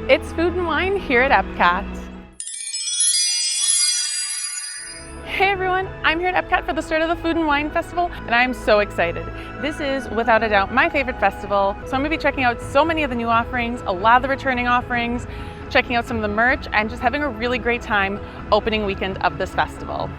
It's Food and Wine here at EPCOT. Hey everyone, I'm here at EPCOT for the start of the Food and Wine Festival, and I'm so excited. This is, without a doubt, my favorite festival, so I'm going to be checking out so many of the new offerings, a lot of the returning offerings, checking out some of the merch, and just having a really great time opening weekend of this festival.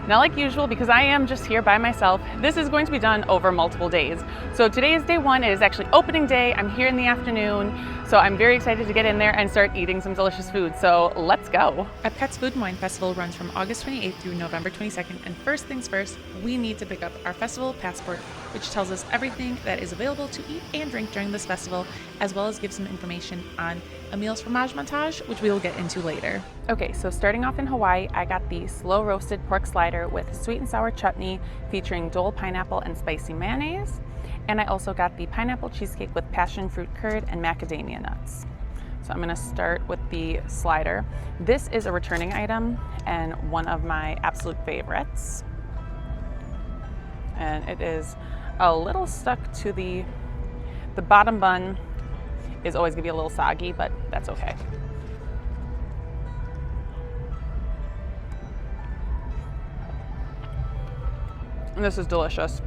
Now, like usual, because I am just here by myself, this is going to be done over multiple days. So today is day one. It is actually opening day. I'm here in the afternoon, so I'm very excited to get in there and start eating some delicious food. So let's go. EPCOT's Food and Wine Festival runs from August 28th through November 22nd. And first things first, we need to pick up our festival passport, which tells us everything that is available to eat and drink during this festival, as well as give some information on Emile's Fromage Montage, which we will get into later. Okay, so starting off in Hawaii, I got the slow roasted pork slider with sweet and sour chutney featuring Dole pineapple and spicy mayonnaise. And I also got the pineapple cheesecake with passion fruit curd and macadamia nuts. So I'm gonna start with the slider. This is a returning item and one of my absolute favorites. And it is a little stuck to the bottom bun is always gonna be a little soggy, but that's okay. And this is delicious.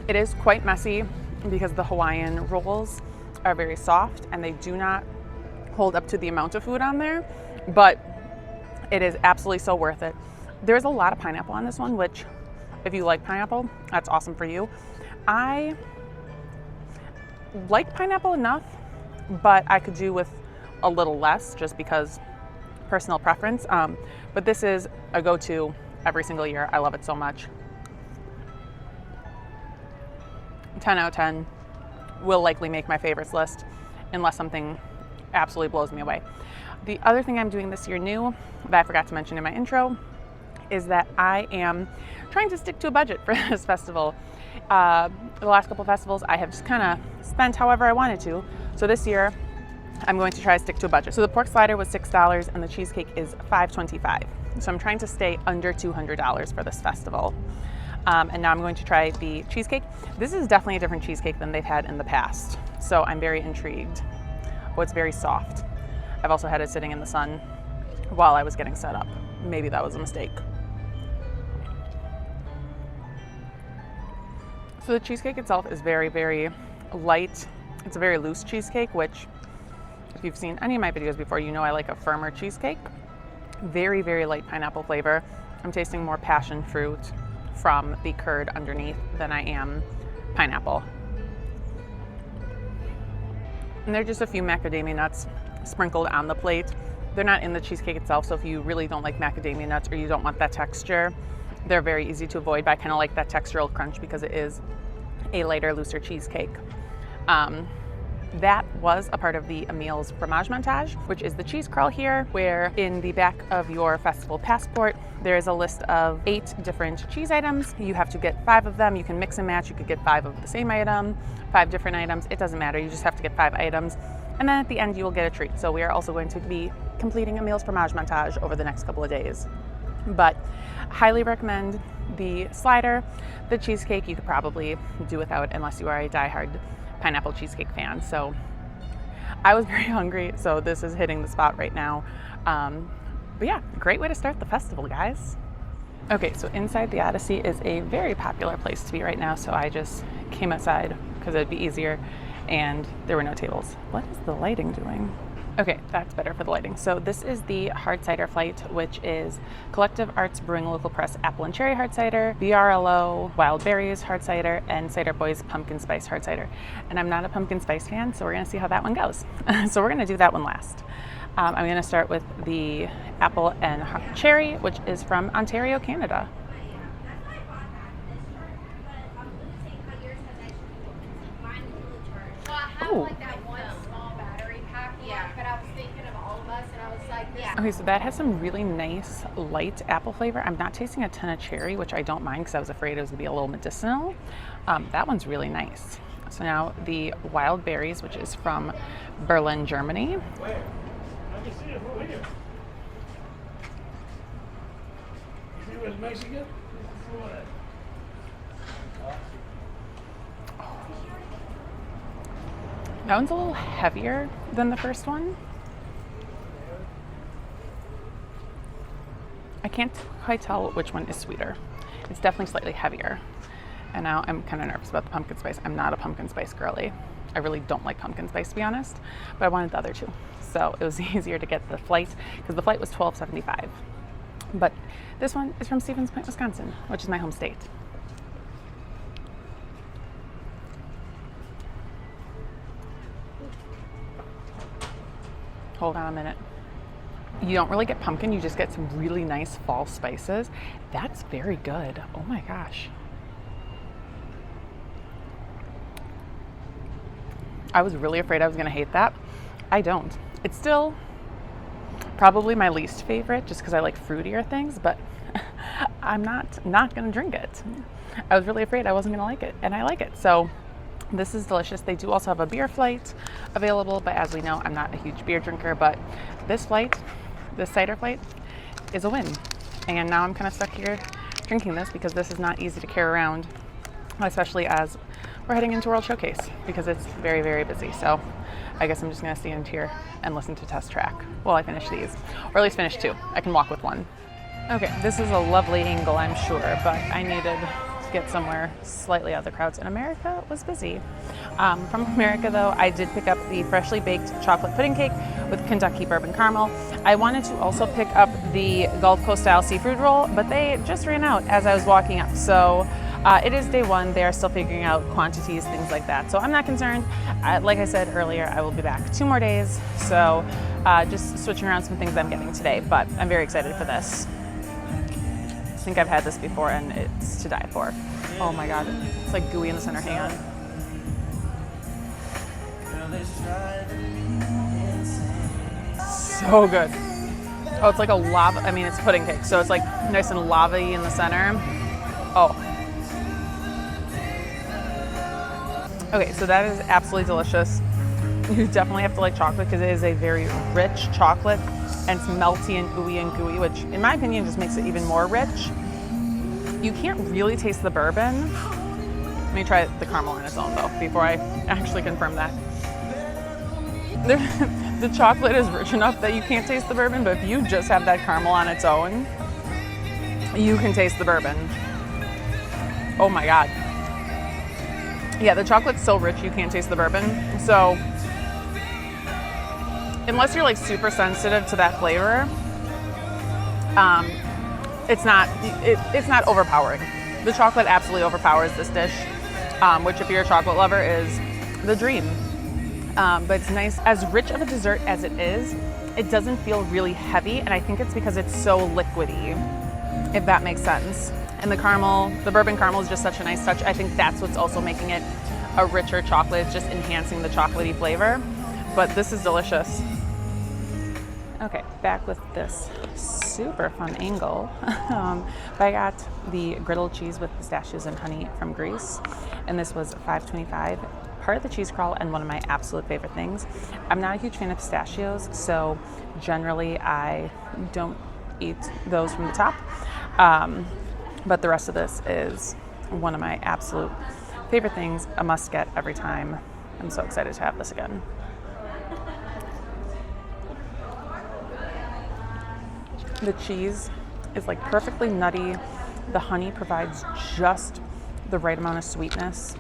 It is quite messy because the Hawaiian rolls are very soft and they do not hold up to the amount of food on there, but it is absolutely so worth it. There's a lot of pineapple on this one, which if you like pineapple, that's awesome for you. I like pineapple enough, but I could do with a little less just because personal preference. But this is a go-to every single year. I love it so much. 10 out of 10 will likely make my favorites list unless something absolutely blows me away. The other thing I'm doing this year new that I forgot to mention in my intro is that I am trying to stick to a budget for this festival. The last couple festivals I have just kind of spent however I wanted to. So this year I'm going to try to stick to a budget. So the pork slider was $6 and the cheesecake is $5.25. So I'm trying to stay under $200 for this festival. And now I'm going to try the cheesecake. This is definitely a different cheesecake than they've had in the past. So I'm very intrigued. Oh, it's very soft. I've also had it sitting in the sun while I was getting set up. Maybe that was a mistake. So the cheesecake itself is very, very light. It's a very loose cheesecake, which if you've seen any of my videos before, you know I like a firmer cheesecake. Very, very light pineapple flavor. I'm tasting more passion fruit from the curd underneath than I am pineapple. And there are just a few macadamia nuts sprinkled on the plate. They're not in the cheesecake itself, so if you really don't like macadamia nuts or you don't want that texture, they're very easy to avoid, but I kind of like that textural crunch because it is a lighter, looser cheesecake. That was a part of the Emile's Fromage Montage, which is the cheese crawl here, where in the back of your festival passport, there is a list of 8 different cheese items. You have to get 5 of them. You can mix and match. You could get 5 of the same item, 5 different items. It doesn't matter. You just have to get 5 items. And then at the end, you will get a treat. So we are also going to be completing Emile's Fromage Montage over the next couple of days. But highly recommend the slider. The cheesecake you could probably do without unless you are a diehard pineapple cheesecake fan. So I was very hungry, so this is hitting the spot right now. But yeah, great way to start the festival, guys. Okay, so inside the Odyssey is a very popular place to be right now, so I just came outside because it'd be easier and there were no tables. What is the lighting doing? Okay, that's better for the lighting. So this is the hard cider flight, which is Collective Arts Brewing Local Press Apple and Cherry Hard Cider, BRLO Wild Berries Hard Cider, and Cider Boys Pumpkin Spice Hard Cider. And I'm not a pumpkin spice fan, so we're gonna see how that one goes. So we're gonna do that one last. I'm gonna start with the apple and cherry, which is from Ontario, Canada. Oh. Okay, so that has some really nice light apple flavor. I'm not tasting a ton of cherry, which I don't mind because I was afraid it was gonna be a little medicinal. That one's really nice. So now the wild berries, which is from Berlin, Germany. Where? I can see it over here. You see where's Mexican? That one's a little heavier than the first one. I can't quite tell which one is sweeter. It's definitely slightly heavier. And now I'm kind of nervous about the pumpkin spice. I'm not a pumpkin spice girly. I really don't like pumpkin spice, to be honest, but I wanted the other two. So it was easier to get the flight because the flight was $12.75. But this one is from Stevens Point, Wisconsin, which is my home state. Hold on a minute. You don't really get pumpkin, you just get some really nice fall spices. That's very good. Oh my gosh. I was really afraid I was gonna hate that. I don't. It's still probably my least favorite just because I like fruitier things, but I'm not gonna drink it. I was really afraid I wasn't gonna like it, and I like it. So this is delicious. They do also have a beer flight available, but as we know, I'm not a huge beer drinker, but this cider flight is a win. And now I'm kind of stuck here drinking this because this is not easy to carry around, especially as we're heading into World Showcase because it's very, very busy. So I guess I'm just gonna stand here and listen to Test Track while I finish these, or at least finish two. I can walk with one. Okay, this is a lovely angle, I'm sure, but I needed to get somewhere slightly out of the crowds, and America was busy. From America, though, I did pick up the freshly baked chocolate pudding cake with Kentucky bourbon caramel. I wanted to also pick up the Gulf Coast style seafood roll, but they just ran out as I was walking up. So it is day one. They are still figuring out quantities, things like that. So I'm not concerned. Like I said earlier, I will be back 2 more days. So just switching around some things I'm getting today, but I'm very excited for this. I think I've had this before and it's to die for. Oh my God, it's like gooey in the center. Hang on. So good. Oh, it's like a lava, I mean, it's pudding cake, so it's like nice and lava-y in the center. Oh. Okay, so that is absolutely delicious. You definitely have to like chocolate because it is a very rich chocolate and it's melty and ooey and gooey, which in my opinion just makes it even more rich. You can't really taste the bourbon. Let me try the caramel on its own though, before I actually confirm that. The chocolate is rich enough that you can't taste the bourbon, but if you just have that caramel on its own, you can taste the bourbon. Oh my God. Yeah, the chocolate's so rich you can't taste the bourbon. So unless you're like super sensitive to that flavor, it's not overpowering. The chocolate absolutely overpowers this dish, which if you're a chocolate lover is the dream. But it's nice, as rich of a dessert as it is, it doesn't feel really heavy, and I think it's because it's so liquidy, if that makes sense. And the caramel, the bourbon caramel is just such a nice touch. I think that's what's also making it a richer chocolate, just enhancing the chocolatey flavor. But this is delicious. Okay, back with this super fun angle. I got the griddled cheese with pistachios and honey from Greece, and this was $5.25. Part of the cheese crawl and one of my absolute favorite things. I'm not a huge fan of pistachios, so generally I don't eat those from the top. But the rest of this is one of my absolute favorite things, a must get every time. I'm so excited to have this again. The cheese is like perfectly nutty. The honey provides just the right amount of sweetness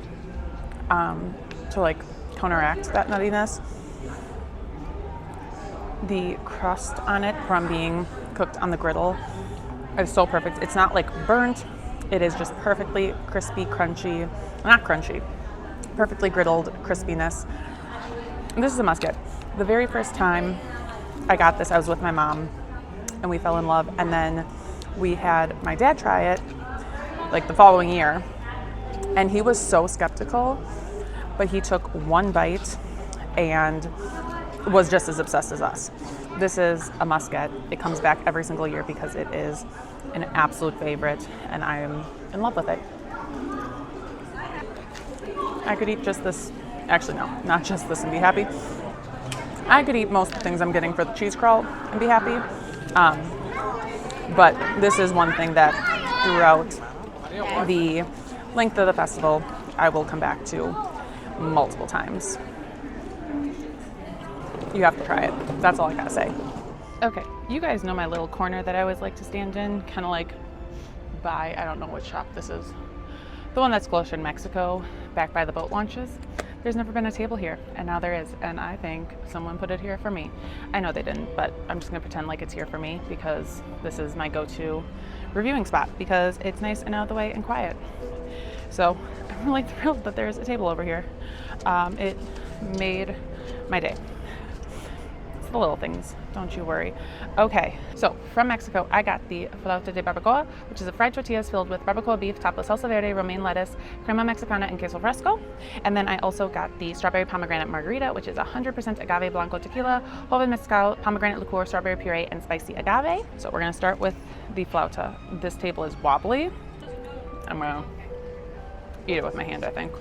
to like counteract that nuttiness. The crust on it from being cooked on the griddle is so perfect. It's not like burnt. It is just perfectly crispy, crunchy, not crunchy, perfectly griddled crispiness. And this is a must get. The very first time I got this, I was with my mom and we fell in love. And then we had my dad try it like the following year. And he was so skeptical, but he took one bite and was just as obsessed as us. This is a must get. It comes back every single year because it is an absolute favorite and I am in love with it. I could eat just this, actually no, not just this and be happy. I could eat most of the things I'm getting for the cheese crawl and be happy. But this is one thing that throughout the length of the festival, I will come back to multiple times. You have to try it. That's all I gotta say. Okay, you guys know my little corner that I always like to stand in, kind of like by, I don't know what shop this is. The one that's closer in Mexico, back by the boat launches. There's never been a table here, and now there is, and I think someone put it here for me. I know they didn't, but I'm just gonna pretend like it's here for me because this is my go-to reviewing spot because it's nice and out of the way and quiet. So I'm really thrilled that there's a table over here. It made my day. It's the little things, don't you worry. Okay, so from Mexico, I got the flauta de barbacoa, which is a fried tortillas filled with barbacoa beef topped with salsa verde, romaine lettuce, crema mexicana, and queso fresco. And then I also got the strawberry pomegranate margarita, which is 100% agave blanco tequila, joven mezcal, pomegranate liqueur, strawberry puree, and spicy agave. So we're gonna start with the flauta. This table is wobbly. I'm gonna eat it with my hand, I think.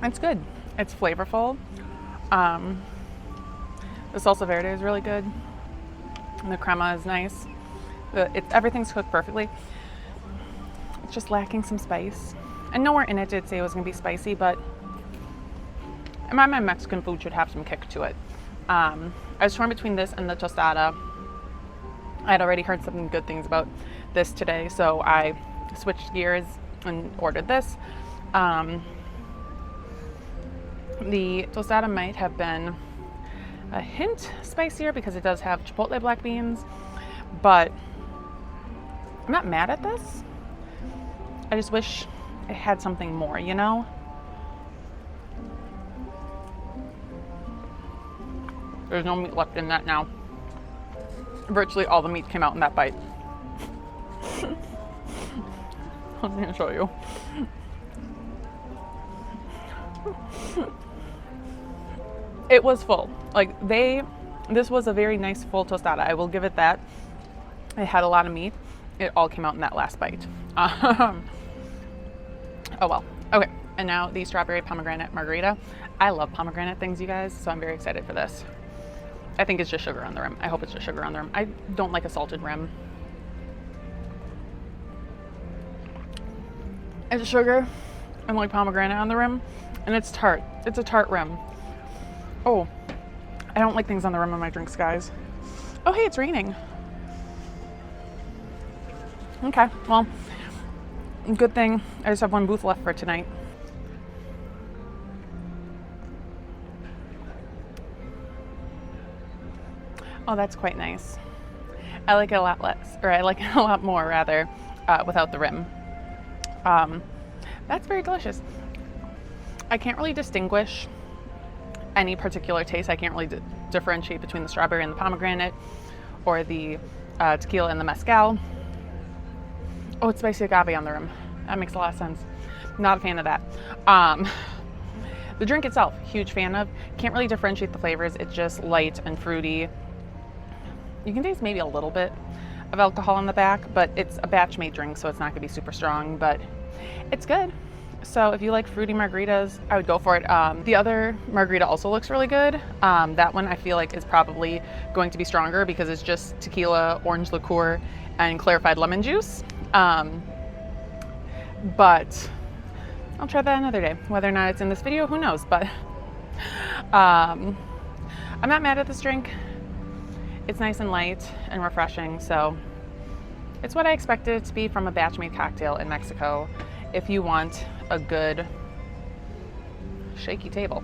It's good. It's flavorful. The salsa verde is really good. And the crema is nice. Everything's cooked perfectly. It's just lacking some spice. And nowhere in it did say it was going to be spicy, but my Mexican food should have some kick to it. I was torn between this and the tostada. I had already heard some good things about this today, so I switched gears and ordered this. The tostada might have been a hint spicier because it does have chipotle black beans, but I'm not mad at this. I just wish it had something more, you know? There's no meat left in that now. Virtually all the meat came out in that bite. I'm gonna show you. It was full. This was a very nice full tostada. I will give it that. It had a lot of meat. It all came out in that last bite. Oh well. Okay, and now the strawberry pomegranate margarita. I love pomegranate things, you guys, so I'm very excited for this. I think it's just sugar on the rim. I hope it's just sugar on the rim. I don't like a salted rim. It's sugar and like pomegranate on the rim, and it's tart. It's a tart rim. Oh, I don't like things on the rim of my drinks, guys. Oh, hey, it's raining. Okay, well, good thing I just have one booth left for tonight. Oh, that's quite nice. I like it a lot less, or I like it a lot more rather, without the rim. That's very delicious. I can't really distinguish any particular taste. I can't really differentiate between the strawberry and the pomegranate or the tequila and the mezcal. Oh, it's spicy agave on the rim. That makes a lot of sense. Not a fan of that. The drink itself, huge fan of. Can't really differentiate the flavors. It's just light and fruity. You can taste maybe a little bit of alcohol on the back, but it's a batch made drink, so it's not gonna be super strong, but it's good. So if you like fruity margaritas, I would go for it. The other margarita also looks really good. That one I feel like is probably going to be stronger because it's just tequila, orange liqueur, and clarified lemon juice. But I'll try that another day. Whether or not it's in this video, who knows? But I'm not mad at this drink. It's nice and light and refreshing, so it's what I expected it to be from a batch made cocktail in Mexico if you want a good shaky table.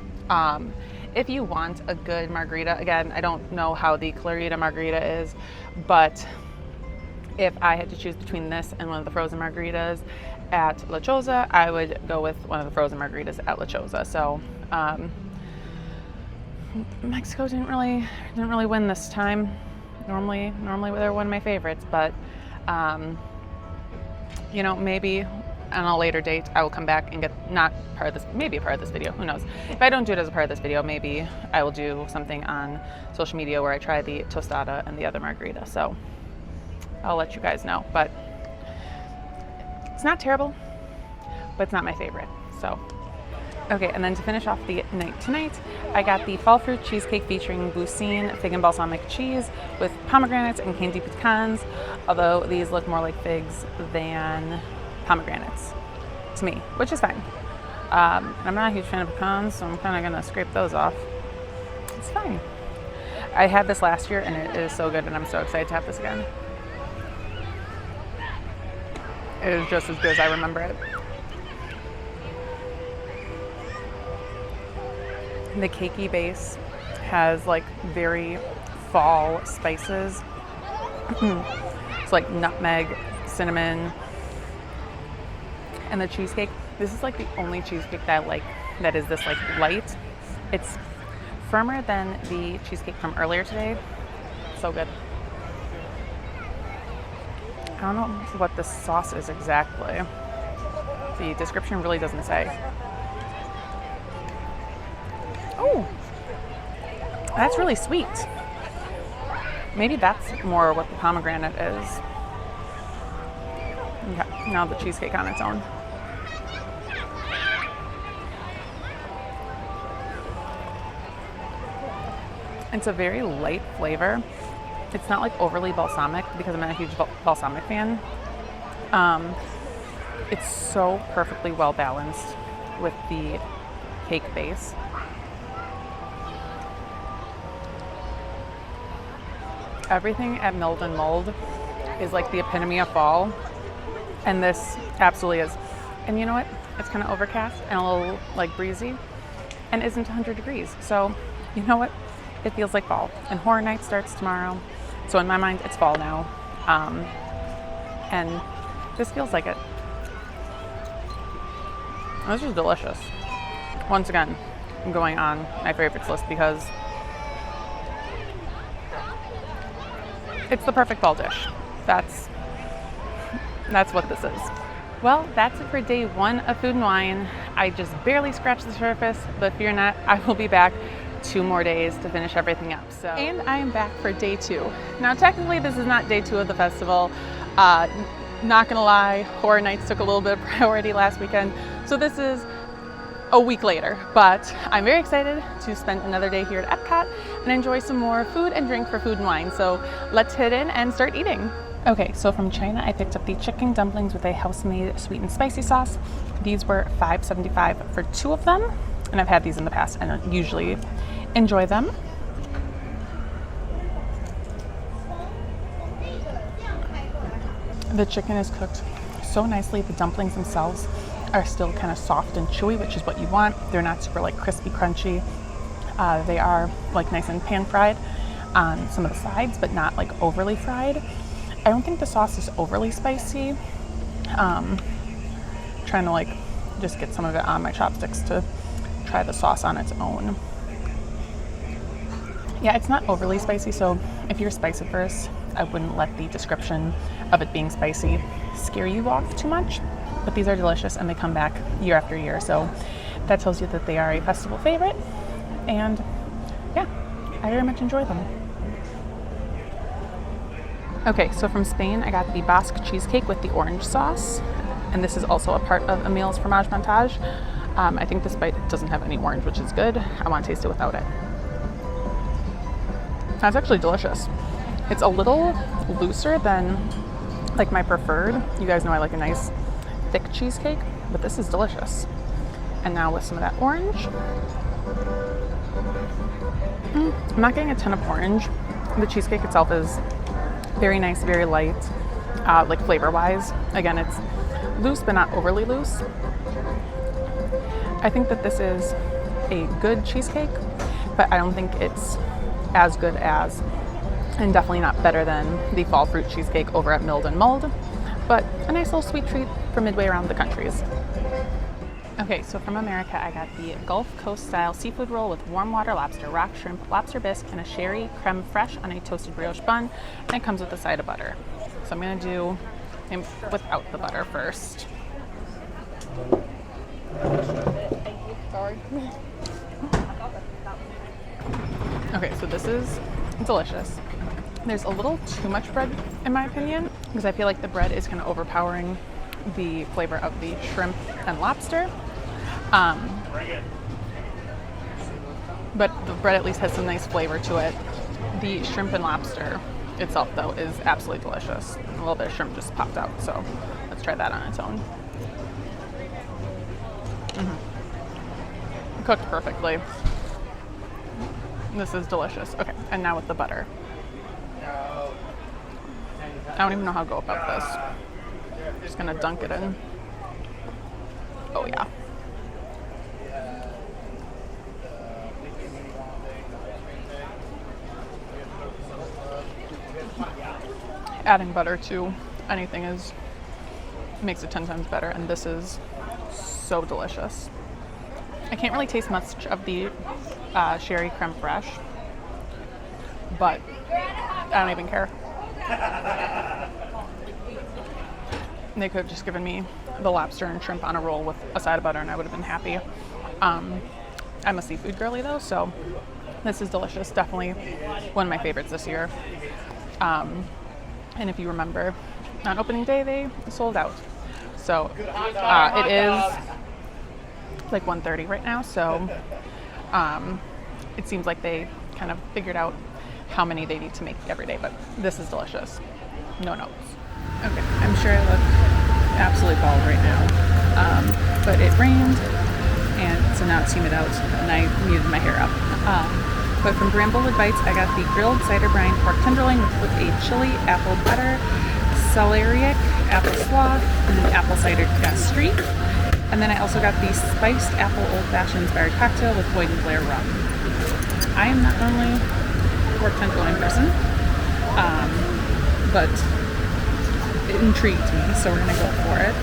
If you want a good margarita, again, I don't know how the Clarita margarita is, but if I had to choose between this and one of the frozen margaritas at La Choza, I would go with one of the frozen margaritas at La Choza. So Mexico didn't really win this time. Normally they're one of my favorites, but you know, maybe on a later date I will come back and get maybe a part of this video, who knows. If I don't do it as a part of this video, maybe I will do something on social media where I try the tostada and the other margarita, so I'll let you guys know. But it's not terrible, but it's not my favorite. So Okay, and then to finish off the night tonight, I got the fall fruit cheesecake featuring Boussin fig and balsamic cheese with pomegranates and candy pecans, although these look more like figs than pomegranates to me, which is fine. I'm not a huge fan of pecans, so I'm kind of gonna scrape those off. It's fine. I had this last year and it is so good, and I'm so excited to have this again. It is just as good as I remember it. The cakey base has like very fall spices. It's like nutmeg, cinnamon, and the cheesecake. This is like the only cheesecake that I like that is this like light. It's firmer than the cheesecake from earlier today. So good. I don't know what this sauce is exactly. The description really doesn't say. Oh, that's really sweet. Maybe that's more what the pomegranate is. Okay, now the cheesecake on its own. It's a very light flavor. It's not like overly balsamic because I'm not a huge balsamic fan. It's so perfectly well balanced with the cake base. Everything at Milled and Mulled is like the epitome of fall, and this absolutely is. And you know what? It's kind of overcast and a little like breezy, and isn't 100 degrees. So you know what? It feels like fall. And Horror Night starts tomorrow, so in my mind, it's fall now. And this feels like it. This is delicious. Once again, I'm going on my favorites list because it's the perfect fall dish. That's what this is. Well, that's it for day 1 of Food and Wine. I just barely scratched the surface, but fear not, I will be back 2 more days to finish everything up. And I am back for day 2. Now, technically, this is not day 2 of the festival. Not gonna lie, Horror Nights took a little bit of priority last weekend, so this is a week later, but I'm very excited to spend another day here at EPCOT and enjoy some more food and drink for Food and Wine. So let's hit in and start eating. Okay, so from China, I picked up the chicken dumplings with a house-made sweet and spicy sauce. These were $5.75 for 2 of them, and I've had these in the past and usually enjoy them. The chicken is cooked so nicely. The dumplings themselves are still kind of soft and chewy, which is what you want. They're not super like crispy, crunchy. They are like nice and pan fried on some of the sides, but not like overly fried. I don't think the sauce is overly spicy. Trying to like just get some of it on my chopsticks to try the sauce on its own. Yeah, it's not overly spicy, so if you're spice averse, I wouldn't let the description of it being spicy scare you off too much. But these are delicious and they come back year after year, so that tells you that they are a festival favorite. And yeah, I very much enjoy them. Okay, so from Spain, I got the Basque cheesecake with the orange sauce, and this is also a part of Emile's Fromage Montage. I think this bite doesn't have any orange, which is good. I want to taste it without it. That's actually delicious. It's a little looser than like my preferred. You guys know I like a nice thick cheesecake, but this is delicious. And now with some of that orange. I'm not getting a ton of orange. The cheesecake itself is very nice, very light, like flavor-wise. Again, it's loose, but not overly loose. I think that this is a good cheesecake, but I don't think it's as good as, and definitely not better than, the fall fruit cheesecake over at Milled and Mulled, but a nice little sweet treat for midway around the countries. Okay, so from America, I got the Gulf Coast style seafood roll with warm water lobster, rock shrimp, lobster bisque, and a sherry creme fraiche on a toasted brioche bun, and it comes with a side of butter. So I'm gonna do him without the butter first. Sorry. Okay, so this is delicious. There's a little too much bread in my opinion, because I feel like the bread is kind of overpowering the flavor of the shrimp and lobster. But the bread at least has some nice flavor to it. The shrimp and lobster itself, though, is absolutely delicious. A little bit of shrimp just popped out, so let's try that on its own. Cooked perfectly. This is delicious. Okay, and now with the butter. I don't even know how to go about this. I'm just gonna dunk it in. Oh yeah. Adding butter to anything makes it 10 times better, and this is so delicious. I can't really taste much of the sherry creme fraiche, but I don't even care. They could have just given me the lobster and shrimp on a roll with a side of butter and I would have been happy. I'm a seafood girly though, so this is delicious. Definitely one of my favorites this year. And if you remember, on opening day they sold out. So it is like 1:30 right now, so it seems like they kind of figured out how many they need to make every day, but this is delicious. No notes. Okay, I'm sure I look absolutely bald right now, but it rained, and so now it's humid out, and I muted my hair up. But from Bramble Bites, I got the grilled cider brine pork tenderloin with a chili apple butter, celeriac apple slaw, and an apple cider streak. And then I also got the spiced apple old-fashioned inspired cocktail with Boyd and Blair rum. I am not normally a pork tenderloin person, but it intrigued me, so we're gonna go for it.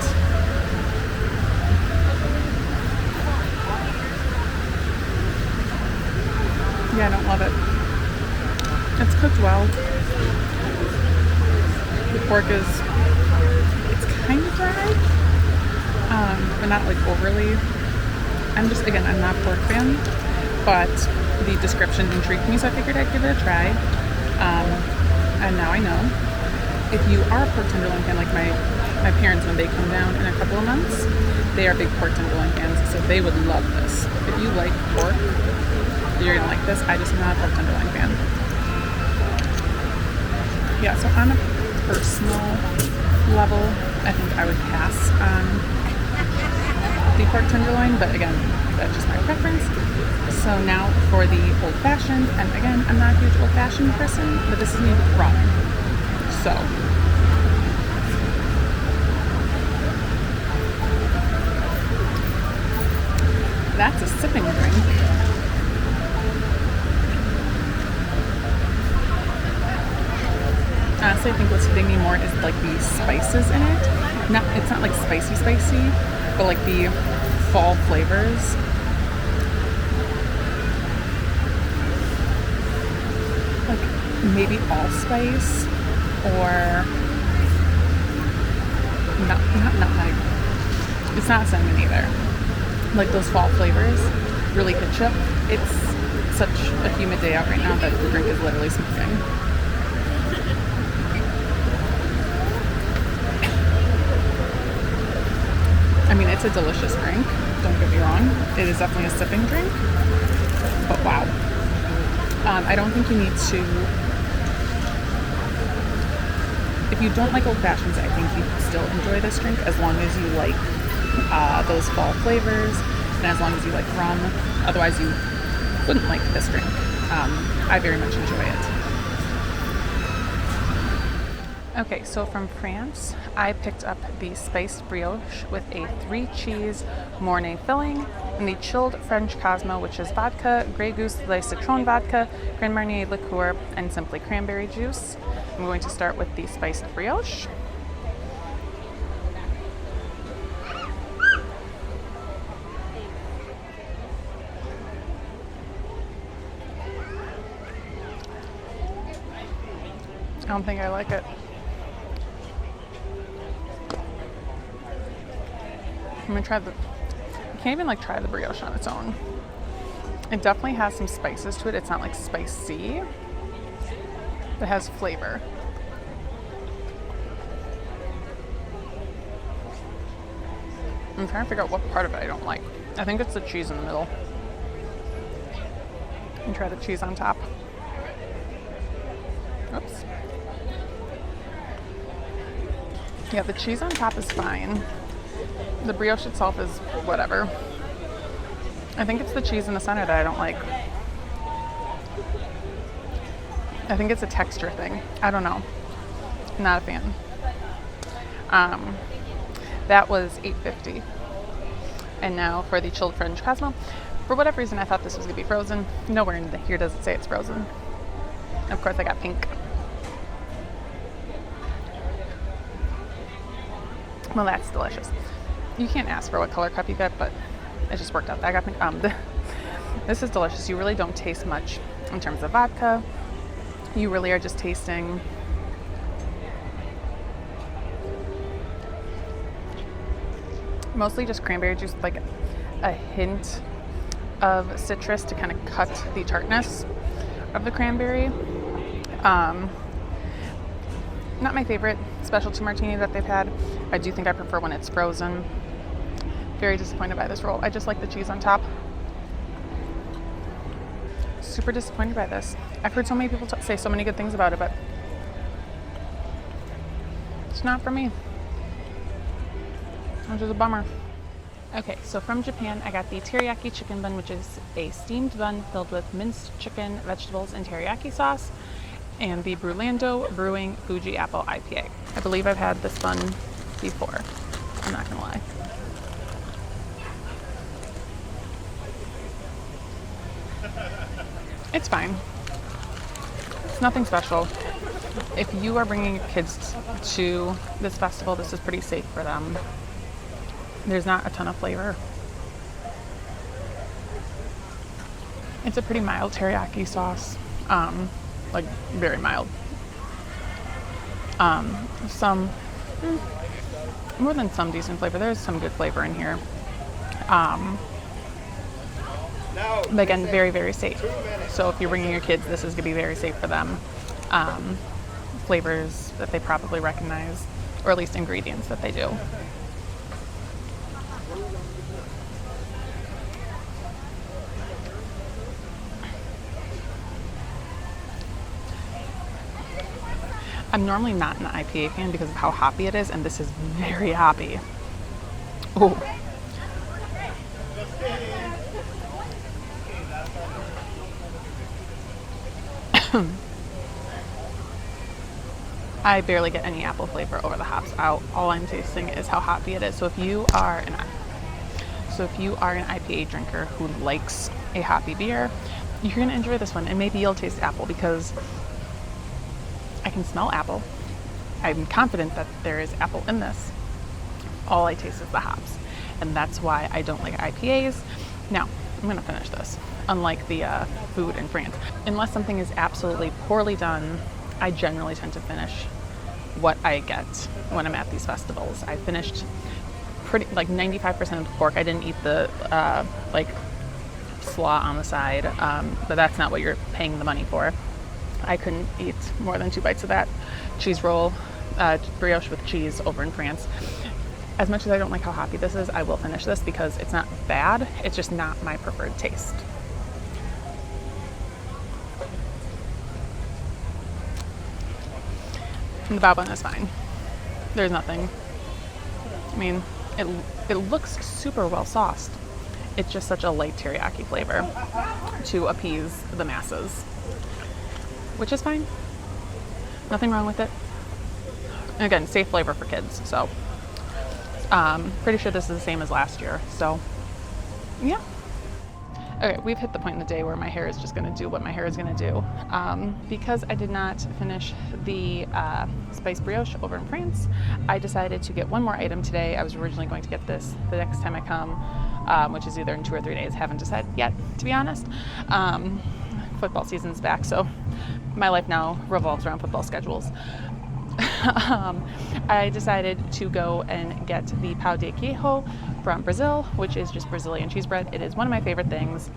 Yeah, I don't love it. It's cooked well. The pork it's kind of dry, but not like overly. I'm not a pork fan, but the description intrigued me, so I figured I'd give it a try. And now I know. If you are a pork tenderloin fan, like my parents, when they come down in a couple of months, they are big pork tenderloin fans, so they would love this. If you like pork, you're gonna like this. I just am not a pork tenderloin fan. Yeah, so on a personal level, I think I would pass on the pork tenderloin, but again, that's just my preference. So now for the old-fashioned, and again, I'm not a huge old-fashioned person, but this is made with rum. So that's a sipping drink. Honestly, I think what's hitting me more is like the spices in it. It's not like spicy, but like the fall flavors. Like maybe allspice or not nutmeg. It's not cinnamon either. Like those fall flavors really hit you. It's such a humid day out right now that the drink is literally smoking. I mean, it's a delicious drink, don't get me wrong. It is definitely a sipping drink, but wow. I don't think you need to, if you don't like old fashions, I think you can still enjoy this drink as long as you like those fall flavors and as long as you like rum. Otherwise you wouldn't like this drink. I very much enjoy it. Okay, so from France, I picked up the spiced brioche with a 3-cheese Mornay filling and the chilled French Cosmo, which is vodka, Grey Goose Le Citron vodka, Grand Marnier liqueur, and simply cranberry juice. I'm going to start with the spiced brioche. I don't think I like it. I'm gonna try you can't even like try the brioche on its own. It definitely has some spices to it. It's not like spicy. It has flavor. I'm trying to figure out what part of it I don't like. I think it's the cheese in the middle. And try the cheese on top. Oops. Yeah, the cheese on top is fine. The brioche itself is whatever. I think it's the cheese in the center that I don't like. I think it's a texture thing. I don't know. Not a fan. That was $8.50. And now for the chilled French Cosmo. For whatever reason, I thought this was gonna be frozen. Nowhere in here does it say it's frozen. Of course, I got pink. Well, that's delicious. You can't ask for what color cup you get, but it just worked out. I got pink. This is delicious. You really don't taste much in terms of vodka. You really are just tasting mostly just cranberry juice, like a hint of citrus to kind of cut the tartness of the cranberry. Not my favorite specialty martini that they've had. I do think I prefer when it's frozen. Very disappointed by this roll. I just like the cheese on top. Super disappointed by this. I've heard so many people say so many good things about it, but it's not for me, which is a bummer. Okay, so from Japan, I got the teriyaki chicken bun, which is a steamed bun filled with minced chicken, vegetables, and teriyaki sauce, and the Brulando Brewing Fuji Apple IPA. I believe I've had this bun before. I'm not gonna lie. It's fine. It's nothing special. If you are bringing your kids to this festival, this is pretty safe for them. There's not a ton of flavor. It's a pretty mild teriyaki sauce, like very mild. More than some decent flavor. There's some good flavor in here. But again, very, very safe. So if you're bringing your kids, this is gonna be very safe for them. Flavors that they probably recognize, or at least ingredients that they do. I'm normally not an IPA fan because of how hoppy it is, and this is very hoppy. Oh. I barely get any apple flavor over the hops out. All I'm tasting is how hoppy it is. So if you are an IPA drinker who likes a hoppy beer, you're gonna enjoy this one, and maybe you'll taste apple because I can smell apple. I'm confident that there is apple in this. All I taste is the hops, and that's why I don't like IPAs. Now, I'm gonna finish this. Unlike the food in France, unless something is absolutely poorly done, I generally tend to finish what I get when I'm at these festivals. I finished pretty like 95% of the pork. I didn't eat the like slaw on the side, but that's not what you're paying the money for. I couldn't eat more than 2 bites of that cheese roll, brioche with cheese over in France. As much as I don't like how hoppy this is, I will finish this because it's not bad. It's just not my preferred taste. And the bao bun is fine. There's nothing. I mean, it looks super well sauced. It's just such a light teriyaki flavor to appease the masses, which is fine. Nothing wrong with it. And again, safe flavor for kids. So, pretty sure this is the same as last year. So, yeah. Okay, we've hit the point in the day where my hair is just gonna do what my hair is gonna do. Because I did not finish the spice brioche over in France, I decided to get one more item today. I was originally going to get this the next time I come, which is either in 2 or 3 days. Haven't decided yet, to be honest. Football season's back, so my life now revolves around football schedules. I decided to go and get the pão de queijo from Brazil, which is just Brazilian cheese bread. It is one of my favorite things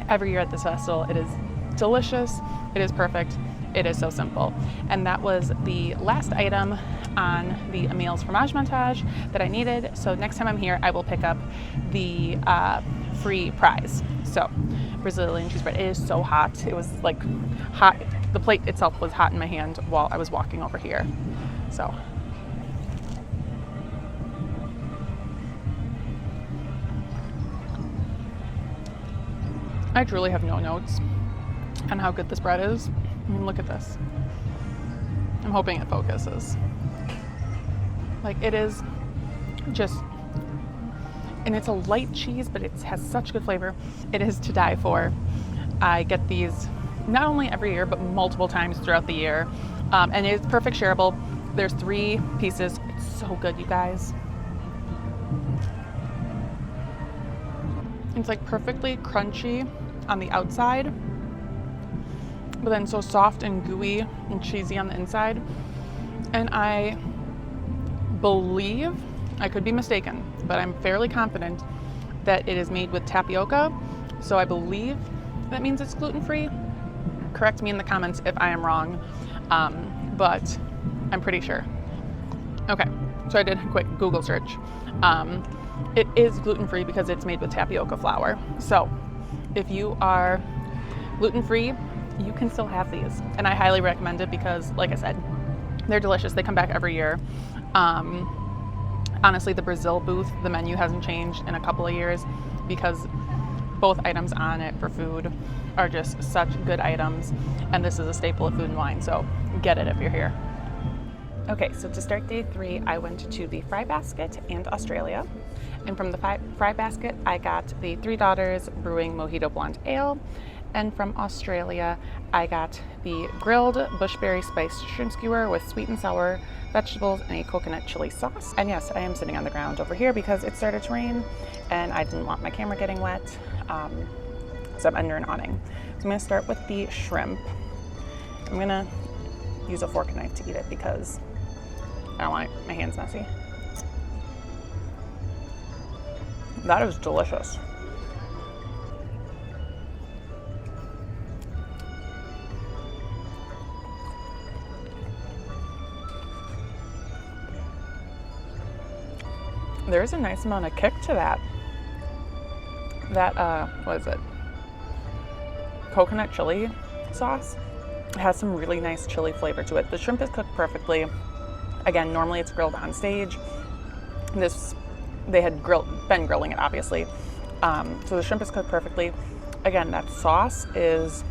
every year at this festival. It is delicious. It is perfect. It is so simple. And that was the last item on the Emile's Fromage Montage that I needed. So next time I'm here, I will pick up the free prize. So Brazilian cheese bread. It is so hot. It was like hot. The plate itself was hot in my hand while I was walking over here. So I truly have no notes on how good this bread is. I mean, look at this. I'm hoping it focuses. Like, it is just, and it's a light cheese, but it has such good flavor. It is to die for. I get these not only every year, but multiple times throughout the year. And it's perfect shareable. There's 3 pieces. It's so good, you guys. It's like perfectly crunchy on the outside, but then so soft and gooey and cheesy on the inside. And I believe, I could be mistaken, but I'm fairly confident that it is made with tapioca. So I believe that means it's gluten-free. Correct me in the comments if I am wrong, but I'm pretty sure. Okay, so I did a quick Google search. It is gluten-free because it's made with tapioca flour. So if you are gluten-free, you can still have these. And I highly recommend it because, like I said, they're delicious. They come back every year. Honestly, the Brazil booth, the menu hasn't changed in a couple of years because both items on it for food are just such good items. And this is a staple of Food and Wine, so get it if you're here. Okay, so to start day 3, I went to the Fry Basket and Australia. And from the Fry Basket, I got the Three Daughters Brewing Mojito Blonde Ale. And from Australia, I got the grilled bushberry spiced shrimp skewer with sweet and sour vegetables and a coconut chili sauce. And yes, I am sitting on the ground over here because it started to rain and I didn't want my camera getting wet. So I'm under an awning. So I'm gonna start with the shrimp. I'm gonna use a fork and knife to eat it because I don't want my hands messy. That is delicious. There's a nice amount of kick to that. What is it? Coconut chili sauce. It has some really nice chili flavor to it. The shrimp is cooked perfectly. Again, normally it's grilled on stage. They had been grilling it, obviously. So the shrimp is cooked perfectly. Again, that sauce is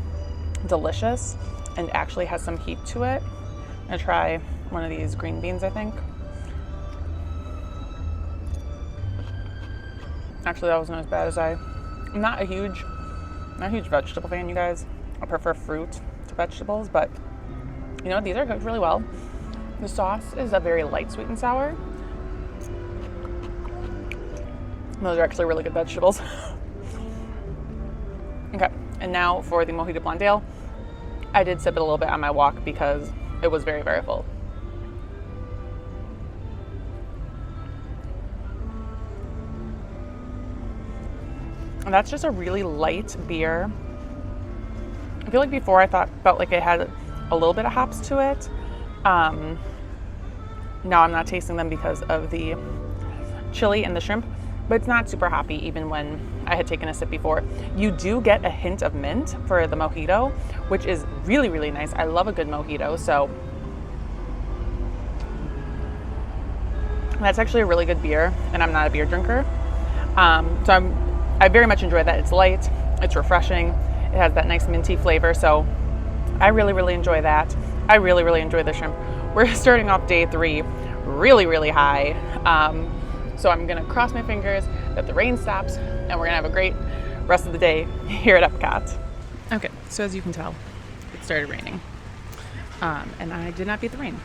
delicious and actually has some heat to it. I'm gonna try one of these green beans, I think. Actually, that wasn't as bad as I'm not a huge vegetable fan, you guys. I prefer fruit to vegetables, but you know, these are cooked really well. The sauce is a very light sweet and sour. Those are actually really good vegetables. Okay, and now for the Mojito Blonde Ale. I did sip it a little bit on my walk because it was very, very full. And that's just a really light beer. I feel like before I felt like it had a little bit of hops to it. Now I'm not tasting them because of the chili and the shrimp, but it's not super hoppy even when I had taken a sip before. You do get a hint of mint for the mojito, which is really, really nice. I love a good mojito, so that's actually a really good beer, and I'm not a beer drinker. I very much enjoy that. It's light, it's refreshing, it has that nice minty flavor, so I really, really enjoy that. I really, really enjoy the shrimp. We're starting off day 3 really, really high. So I'm gonna cross my fingers that the rain stops and we're gonna have a great rest of the day here at EPCOT. Okay, so as you can tell, it started raining. And I did not beat the rain,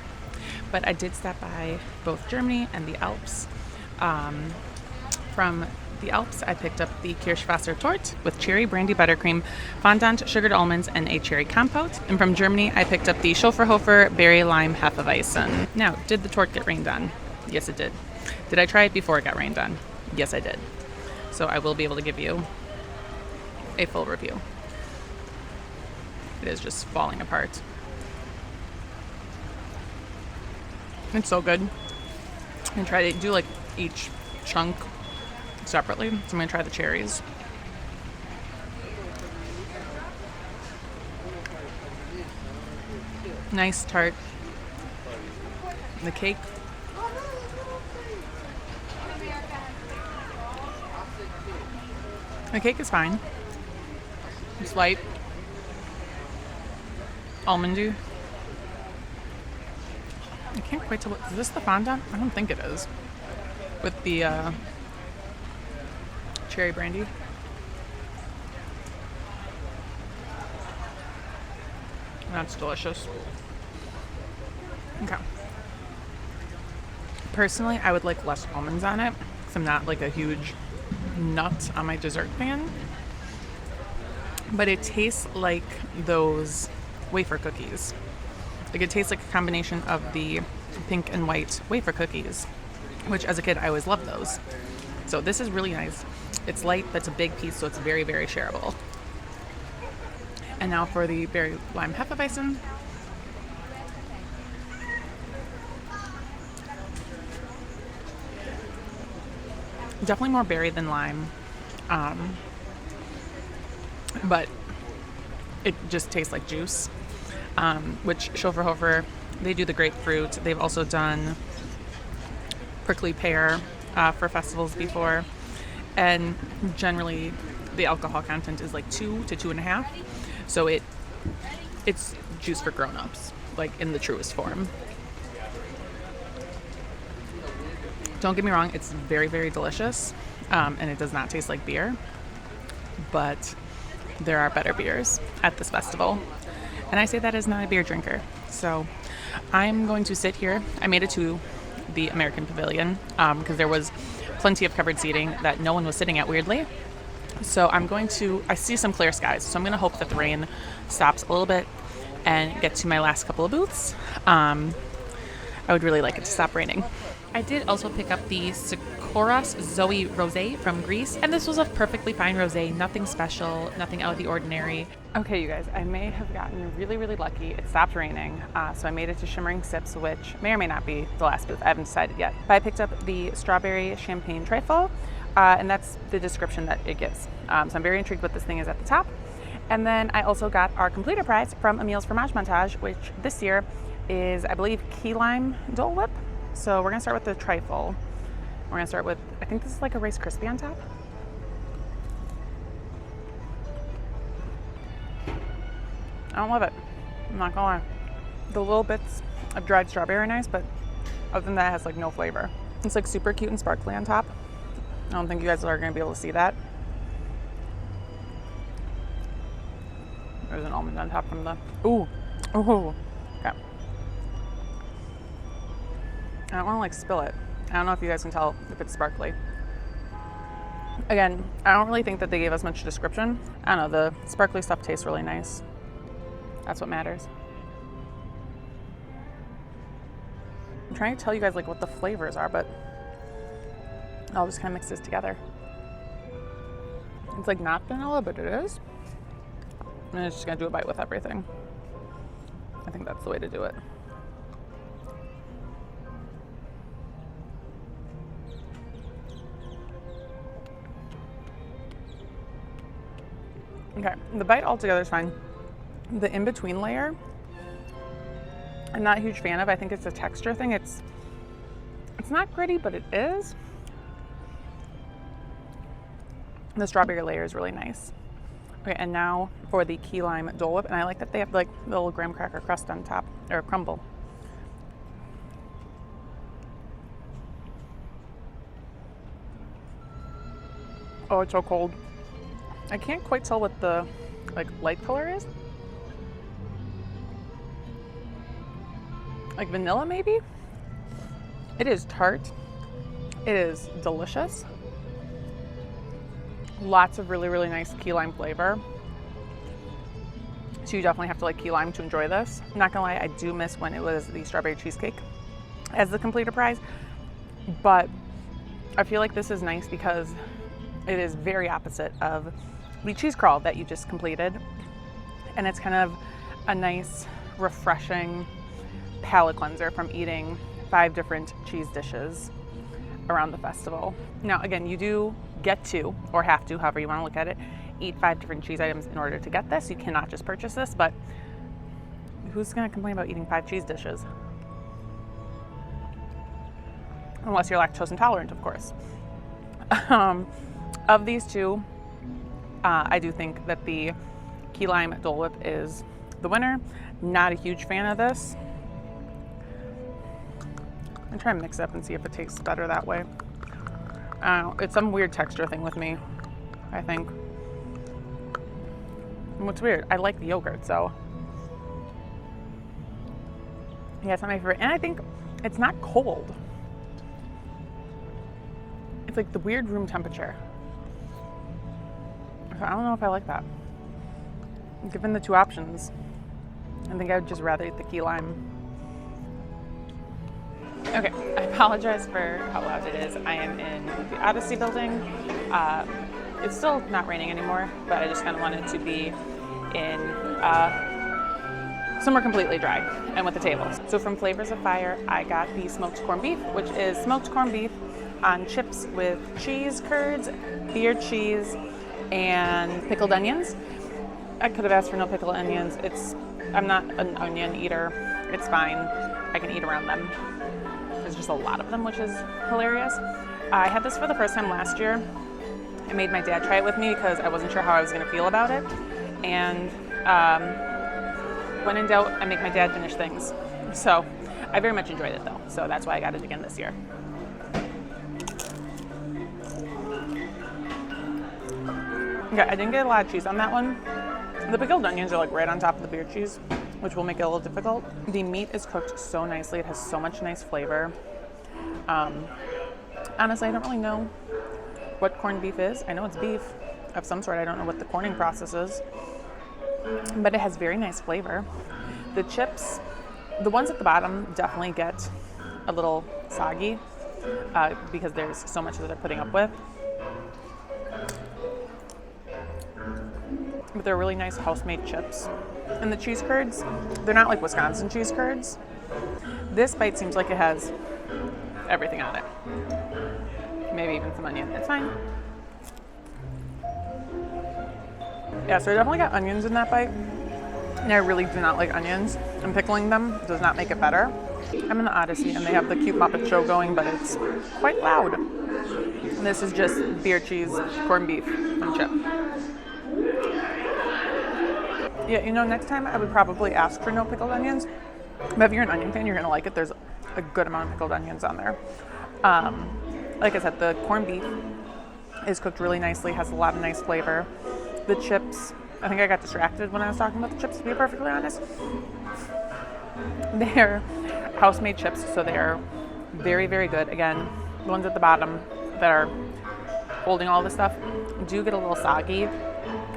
but I did stop by both Germany and the Alps. From the Alps, I picked up the Kirschwasser Torte with cherry brandy buttercream, fondant, sugared almonds, and a cherry compote. And from Germany, I picked up the Schofferhofer berry lime Hefeweizen. Now, did the torte get rained on? Yes, it did. Did I try it before it got rained on? Yes, I did. So I will be able to give you a full review. It is just falling apart. It's so good. And try to do like each chunk separately. So I'm gonna try the cherries. Nice tart. The cake. The cake is fine. It's light. Almondy. I can't quite tell. Is this the fondant? I don't think it is. With the cherry brandy. That's delicious. Okay. Personally, I would like less almonds on it because I'm not like a huge nut on my dessert fan. But it tastes like those wafer cookies. Like it tastes like a combination of the pink and white wafer cookies, which as a kid I always loved those. So this is really nice. It's light, that's a big piece, so it's very, very shareable. And now for the berry lime hefeweizen. Definitely more berry than lime, but it just tastes like juice. Which Schofferhofer, they do the grapefruit. They've also done prickly pear for festivals before, and generally the alcohol content is like 2 to 2.5. So it's juice for grown-ups, like in the truest form. Don't get me wrong, it's very, very delicious, and it does not taste like beer, but there are better beers at this festival. And I say that as not a beer drinker. So I'm going to sit here. I made it to the American Pavilion because there was plenty of covered seating that no one was sitting at, weirdly. So I see some clear skies, so I'm going to hope that the rain stops a little bit and get to my last couple of booths. I would really like it to stop raining. I did also pick up the Koros Zoe Rosé from Greece, and this was a perfectly fine rosé, nothing special, nothing out of the ordinary. Okay, you guys, I may have gotten really, really lucky. It stopped raining, so I made it to Shimmering Sips, which may or may not be the last booth. I haven't decided yet. But I picked up the strawberry champagne trifle, and that's the description that it gives. So I'm very intrigued what this thing is at the top. And then I also got our completer prize from Emile's Fromage Montage, which this year is, I believe, key lime Dole Whip. So we're gonna start with the trifle. We're gonna start with, I think this is like a Rice Krispie on top. I don't love it, I'm not gonna lie. The little bits of dried strawberry are nice, but other than that, it has like no flavor. It's like super cute and sparkly on top. I don't think you guys are gonna be able to see that. There's an almond on top from the, ooh, okay. I don't want to like spill it. I don't know if you guys can tell if it's sparkly. Again, I don't really think that they gave us much description. I don't know, the sparkly stuff tastes really nice. That's what matters. I'm trying to tell you guys like what the flavors are, but I'll just kind of mix this together. It's like not vanilla, but it is. And it's just gonna do a bite with everything. I think that's the way to do it. Okay, the bite altogether is fine. The in-between layer, I'm not a huge fan of. I think it's a texture thing. It's not gritty, but it is. The strawberry layer is really nice. Okay, and now for the key lime Dole Whip, and I like that they have like the little graham cracker crust on top, or crumble. Oh, it's so cold. I can't quite tell what the like light color is. Like vanilla maybe? It is tart. It is delicious. Lots of really, really nice key lime flavor. So you definitely have to like key lime to enjoy this. I'm not gonna lie, I do miss when it was the strawberry cheesecake as the completer prize, but I feel like this is nice because it is very opposite of the cheese crawl that you just completed. And it's kind of a nice, refreshing palate cleanser from eating 5 different cheese dishes around the festival. Now, again, you do get to, or have to, however you want to look at it, eat 5 different cheese items in order to get this. You cannot just purchase this, but who's going to complain about eating 5 cheese dishes? Unless you're lactose intolerant, of course. Of these two, I do think that the key lime Dole Whip is the winner. Not a huge fan of this. I'm trying to mix it up and see if it tastes better that way. I don't know, it's some weird texture thing with me, I think. And what's weird, I like the yogurt, so. Yeah, it's not my favorite. And I think it's not cold. It's like the weird room temperature. So I don't know if I like that. Given the 2 options, I think I would just rather eat the key lime. Okay, I apologize for how loud it is. I am in the Odyssey building. It's still not raining anymore, but I just kind of wanted to be in somewhere completely dry and with the tables. So from Flavors of Fire, I got the smoked corned beef, which is smoked corned beef on chips with cheese curds, beer cheese, and pickled onions. I could have asked for no pickled onions. I'm not an onion eater. It's fine. I can eat around them. There's just a lot of them, which is hilarious. I had this for the first time last year. I made my dad try it with me because I wasn't sure how I was going to feel about it. And when in doubt, I make my dad finish things. So I very much enjoyed it though. So that's why I got it again this year. Yeah, I didn't get a lot of cheese on that one. The pickled onions are like right on top of the beer cheese, which will make it a little difficult. The meat is cooked so nicely. It has so much nice flavor. Honestly, I don't really know what corned beef is. I know it's beef of some sort. I don't know what the corning process is, but it has very nice flavor. The chips, the ones at the bottom definitely get a little soggy because there's so much that they're putting up with. But they're really nice house-made chips. And the cheese curds, they're not like Wisconsin cheese curds. This bite seems like it has everything on it. Maybe even some onion. It's fine. Yeah, so I definitely got onions in that bite. And I really do not like onions. And pickling them does not make it better. I'm in the Odyssey and they have the cute Muppet show going, but it's quite loud. And this is just beer cheese, corned beef, and chip. Yeah, you know, next time I would probably ask for no pickled onions. But if you're an onion fan, you're gonna like it. There's a good amount of pickled onions on there. Like I said, the corned beef is cooked really nicely, has a lot of nice flavor. The chips, I think I got distracted when I was talking about the chips, to be perfectly honest. They're house-made chips, so they're very, very good. Again, the ones at the bottom that are holding all this stuff do get a little soggy.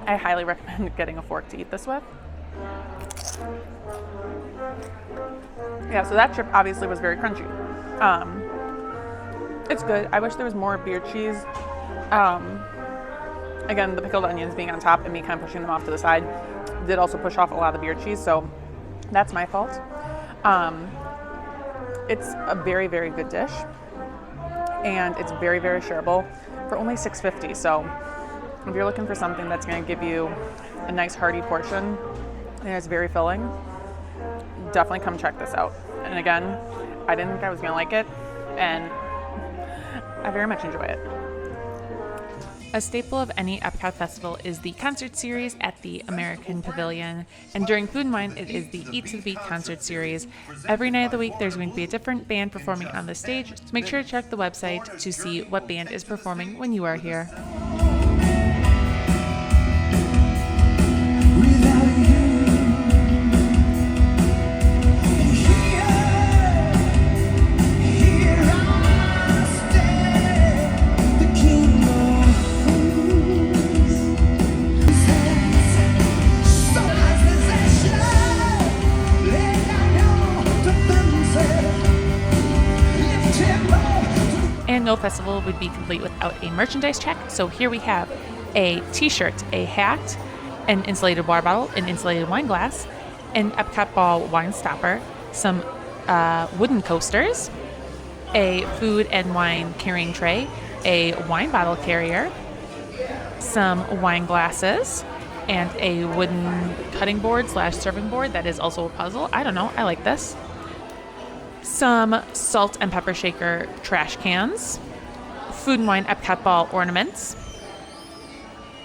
I highly recommend getting a fork to eat this with. Yeah, so that chip obviously was very crunchy. It's good. I wish there was more beer cheese. Again, the pickled onions being on top and me kind of pushing them off to the side did also push off a lot of the beer cheese, so that's my fault. It's a very, very good dish, and it's very, very shareable for only $6.50. So if you're looking for something that's going to give you a nice hearty portion and it's very filling, definitely come check this out. And again, I didn't think I was going to like it, and I very much enjoy it. A staple of any EPCOT festival is the concert series at the American Pavilion, and during Food and Wine, it is the Eat to the Beat concert series. Every night of the week, there's going to be a different band performing on the stage, so make sure to check the website to see what band is performing when you are here. And no festival would be complete without a merchandise check. So here we have a t-shirt, a hat, an insulated water bottle, an insulated wine glass, an EPCOT ball wine stopper, some wooden coasters, a food and wine carrying tray, a wine bottle carrier, some wine glasses, and a wooden cutting board / serving board that is also a puzzle. I don't know, I like this. Some salt and pepper shaker trash cans, food and wine EPCOT ball ornaments,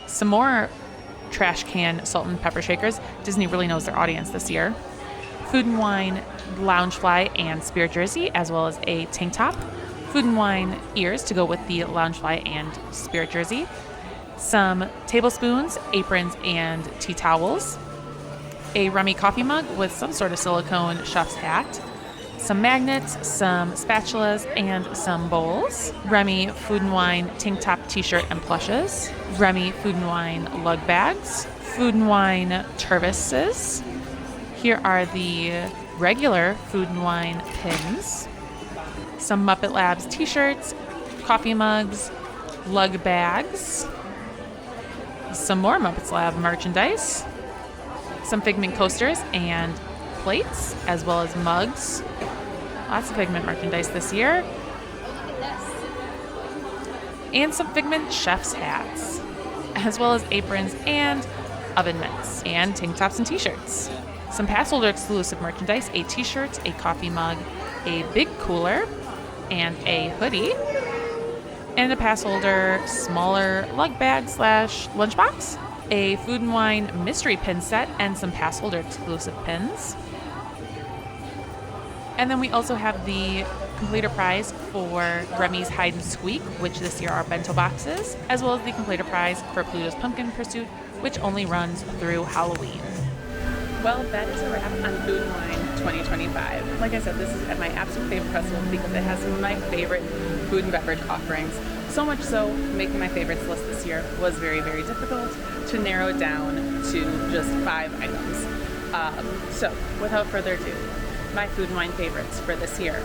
some more trash can salt and pepper shakers. Disney really knows their audience this year. Food and wine Loungefly and spirit jersey, as well as a tank top. Food and wine ears to go with the Loungefly and spirit jersey. Some tablespoons, aprons, and tea towels. A Remy coffee mug with some sort of silicone chef's hat. Some magnets, some spatulas, and some bowls. Remy Food and Wine tank top, t-shirt, and plushes. Remy Food and Wine lug bags. Food and Wine turvises. Here are the regular Food and Wine pins. Some Muppet Labs t-shirts, coffee mugs, lug bags. Some more Muppets Lab merchandise. Some Figment coasters and plates, as well as mugs. Lots of Figment merchandise this year. And some Figment chef's hats, as well as aprons and oven mitts, and tank tops and t-shirts. Some pass holder exclusive merchandise, a t-shirt, a coffee mug, a big cooler, and a hoodie. And a pass holder smaller lug bag / lunchbox. A Food and Wine mystery pin set and some pass holder exclusive pins. And then we also have the completer prize for Remy's Hide and Squeak, which this year are bento boxes, as well as the completer prize for Pluto's Pumpkin Pursuit, which only runs through Halloween. Well, that is a wrap on Food and Wine 2025. Like I said, this is at my absolute favorite festival because it has some of my favorite food and beverage offerings. So much so, making my favorites list this year was very, very difficult to narrow it down to just 5 items. So, without further ado, my Food and Wine favorites for this year.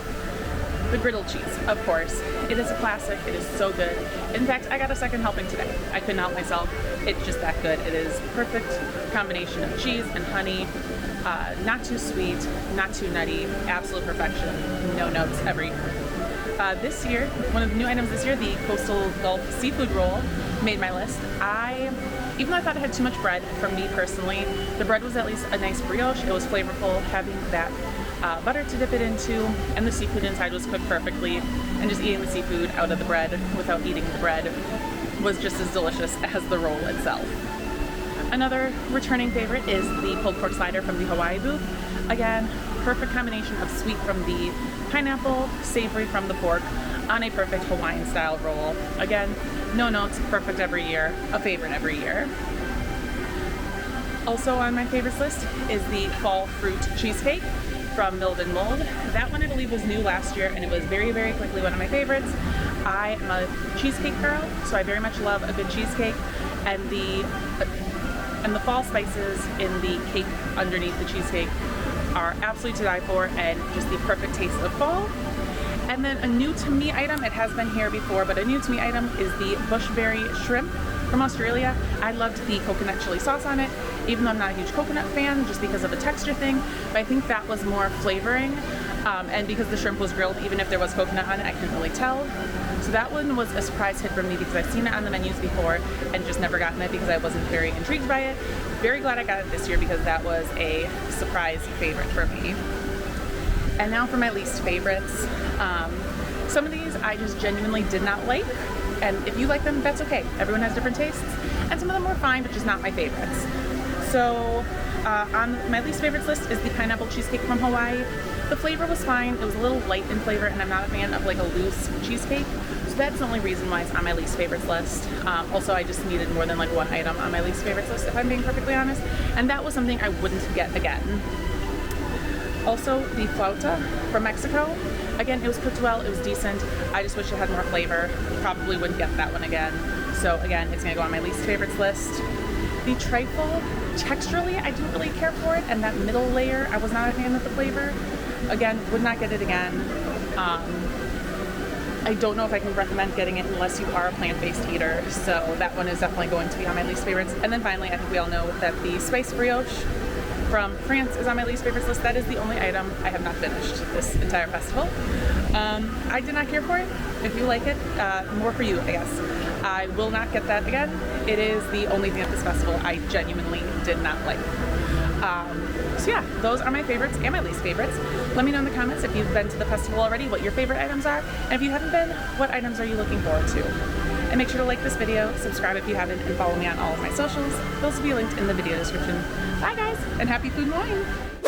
The Griddled cheese, of course. It is a classic. It is so good. In fact, I got a second helping today. I couldn't help myself. It's just that good. It is perfect combination of cheese and honey. Not too sweet, not too nutty. Absolute perfection. No notes every year. This year, one of the new items this year, the Coastal Gulf Seafood Roll, made my list. Even though I thought it had too much bread, for me personally, the bread was at least a nice brioche. It was flavorful, having that butter to dip it into, and the seafood inside was cooked perfectly, and just eating the seafood out of the bread without eating the bread was just as delicious as the roll itself. Another returning favorite is the pulled pork slider from the Hawaii booth. Again, perfect combination of sweet from the pineapple, savory from the pork, on a perfect Hawaiian style roll. Again, no notes, perfect every year, a favorite every year. Also on my favorites list is the fall fruit cheesecake from Milled and Mold. That one I believe was new last year, and it was very, very quickly one of my favorites. I am a cheesecake girl, so I very much love a good cheesecake, and the fall spices in the cake underneath the cheesecake are absolutely to die for, and just the perfect taste of fall. And then a new to me item, it has been here before, but a new to me item is the bushberry shrimp from Australia. I loved the coconut chili sauce on it, even though I'm not a huge coconut fan, just because of the texture thing, but I think that was more flavoring, and because the shrimp was grilled, even if there was coconut on it, I couldn't really tell. So that one was a surprise hit for me because I've seen it on the menus before and just never gotten it because I wasn't very intrigued by it. Very glad I got it this year because that was a surprise favorite for me. And now for my least favorites. Some of these I just genuinely did not like, and if you like them, that's okay. Everyone has different tastes, and some of them were fine, but just not my favorites. So on my least favorites list is the pineapple cheesecake from Hawaii. The flavor was fine. It was a little light in flavor, and I'm not a fan of like a loose cheesecake, so that's the only reason why it's on my least favorites list. Also, I just needed more than like one item on my least favorites list, if I'm being perfectly honest, and that was something I wouldn't get again. Also, the flauta from Mexico. Again, it was cooked well, it was decent. I just wish it had more flavor. Probably wouldn't get that one again. So again, it's gonna go on my least favorites list. The trifle, texturally, I didn't really care for it, and that middle layer, I was not a fan of the flavor. Again, would not get it again. I don't know if I can recommend getting it unless you are a plant-based eater, so that one is definitely going to be on my least favorites. And then finally, I think we all know that the spice brioche from France is on my least favorites list. That is the only item I have not finished this entire festival. I did not care for it. If you like it, more for you, I guess. I will not get that again. It is the only thing at this festival I genuinely did not like. So yeah, those are my favorites and my least favorites. Let me know in the comments if you've been to the festival already, what your favorite items are, and if you haven't been, what items are you looking forward to? And make sure to like this video, subscribe if you haven't, and follow me on all of my socials. Those will be linked in the video description. Bye guys, and happy food and wine!